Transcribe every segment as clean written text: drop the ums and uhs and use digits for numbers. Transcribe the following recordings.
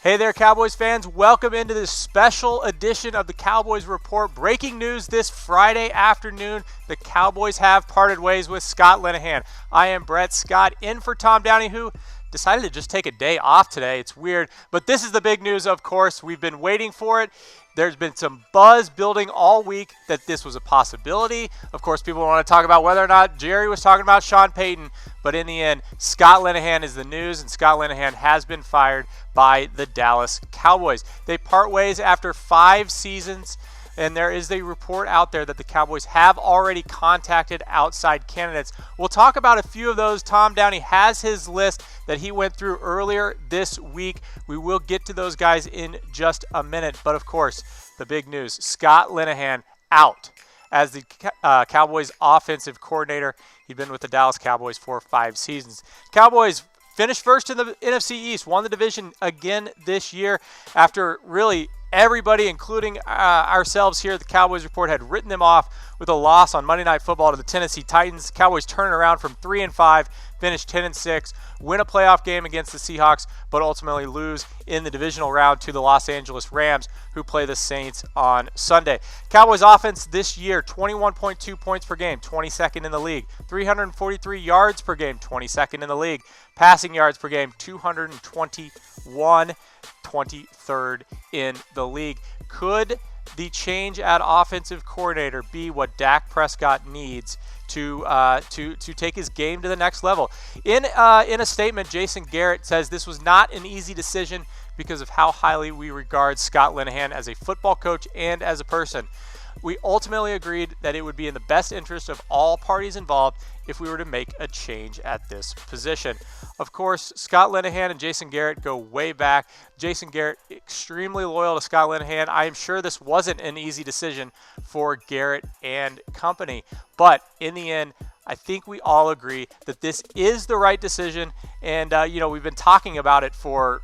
Hey there, Cowboys fans. Welcome into this special edition of the Cowboys Report. Breaking news this Friday afternoon. The Cowboys have parted ways with Scott Linehan. I am Brett Scott, in for Tom Downey, who decided to just take a day off today. It's weird, but this is the big news, of course. We've been waiting for it. There's been some buzz building all week that this was a possibility. Of course, people want to talk about whether or not Jerry was talking about Sean Payton, but in the end, Scott Linehan is the news, and Scott Linehan has been fired by the Dallas Cowboys. They part ways after 5 seasons, and there is a report out there that the Cowboys have already contacted outside candidates. We'll talk about a few of those. Tom Downey has his list that he went through earlier this week. We will get to those guys in just a minute. But, of course, the big news, Scott Linehan out as the Cowboys offensive coordinator. He'd been with the Dallas Cowboys for 5 seasons. Cowboys finished first in the NFC East, won the division again this year after really everybody, including ourselves here at the Cowboys Report, had written them off with a loss on Monday Night Football to the Tennessee Titans. Cowboys turn it around from 3-5, finish 10-6, win a playoff game against the Seahawks, but ultimately lose in the divisional round to the Los Angeles Rams, who play the Saints on Sunday. Cowboys offense this year, 21.2 points per game, 22nd in the league. 343 yards per game, 22nd in the league. Passing yards per game, 221, 23rd in the league. Could the change at offensive coordinator be what Dak Prescott needs to take his game to the next level? In a statement, Jason Garrett says this was not an easy decision because of how highly we regard Scott Linehan as a football coach and as a person. We ultimately agreed that it would be in the best interest of all parties involved if we were to make a change at this position. Of course, Scott Linehan and Jason Garrett go way back. Jason Garrett, extremely loyal to Scott Linehan. I am sure this wasn't an easy decision for Garrett and company. But in the end, I think we all agree that this is the right decision. And, we've been talking about it for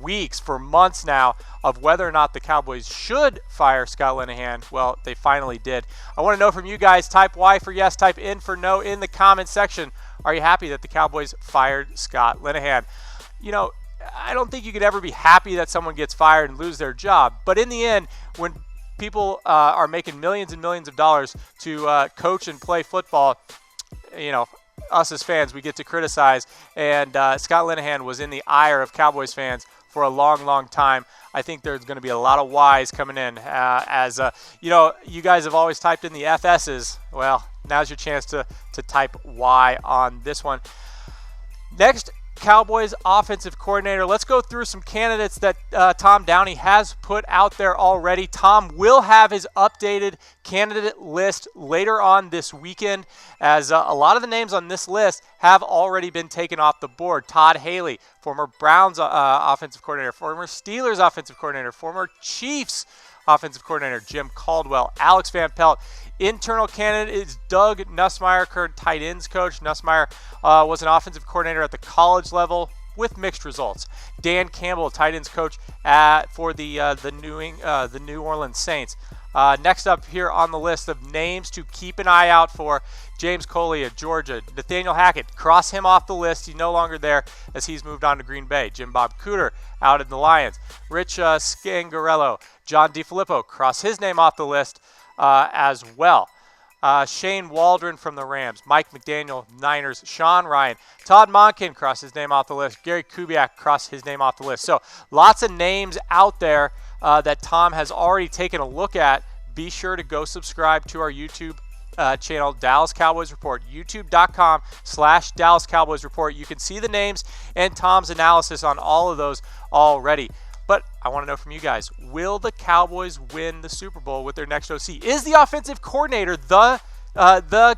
weeks, for months now, of whether or not the Cowboys should fire Scott Linehan. Well, they finally did. I want to know from you guys. Type Y for yes, type N for no in the comment section. Are you happy that the Cowboys fired Scott Linehan? I don't think you could ever be happy that someone gets fired and lose their job. But in the end, when people are making millions and millions of dollars to coach and play football, us as fans, we get to criticize, and Scott Linehan was in the ire of Cowboys fans for a long, long time. I think there's going to be a lot of Y's coming in. You guys have always typed in the FS's. Well, now's your chance to type Y on this one. Next, Cowboys offensive coordinator. Let's go through some candidates that Tom Downey has put out there already. Tom will have his updated candidate list later on this weekend, as a lot of the names on this list have already been taken off the board. Todd Haley, former Browns offensive coordinator, former Steelers offensive coordinator, former Chiefs offensive coordinator, Jim Caldwell, Alex Van Pelt. Internal candidate is Doug Nussmeier, current tight ends coach. Nussmeier was an offensive coordinator at the college level with mixed results. Dan Campbell, tight ends coach for the New Orleans Saints. Next up here on the list of names to keep an eye out for, James Coley of Georgia. Nathaniel Hackett, cross him off the list. He's no longer there as he's moved on to Green Bay. Jim Bob Cooter out in the Lions. Rich Scangarello. John DeFilippo, cross his name off the list as well. Shane Waldron from the Rams. Mike McDaniel, Niners. Sean Ryan. Todd Monken, cross his name off the list. Gary Kubiak, cross his name off the list. So lots of names out there that Tom has already taken a look at. Be sure to go subscribe to our YouTube channel, Dallas Cowboys Report, youtube.com/Dallas Cowboys Report. You can see the names and Tom's analysis on all of those already. But I want to know from you guys, will the Cowboys win the Super Bowl with their next OC? Is the offensive coordinator the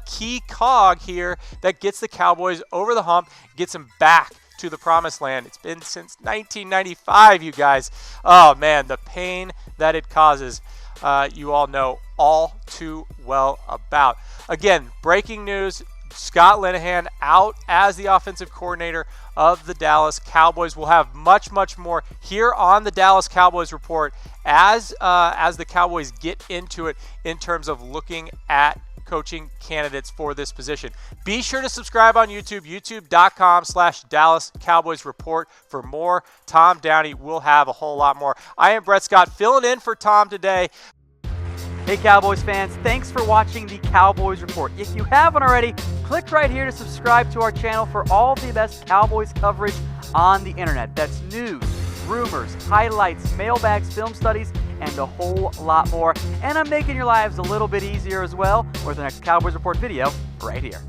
key cog here that gets the Cowboys over the hump, gets them back to the promised land? It's been since 1995, you guys. Oh, man, the pain that it causes, you all know all too well about. Again, breaking news, Scott Linehan out as the offensive coordinator of the Dallas Cowboys. We'll have much, much more here on the Dallas Cowboys Report as the Cowboys get into it in terms of looking at coaching candidates for this position. Be sure to subscribe on YouTube, youtube.com/Dallas Cowboys Report for more. Tom Downey will have a whole lot more. I am Brett Scott, filling in for Tom today. Hey Cowboys fans, thanks for watching the Cowboys Report. If you haven't already, click right here to subscribe to our channel for all the best Cowboys coverage on the internet. That's news, rumors, highlights, mailbags, film studies, and a whole lot more. And I'm making your lives a little bit easier as well with the next Cowboys Report video right here.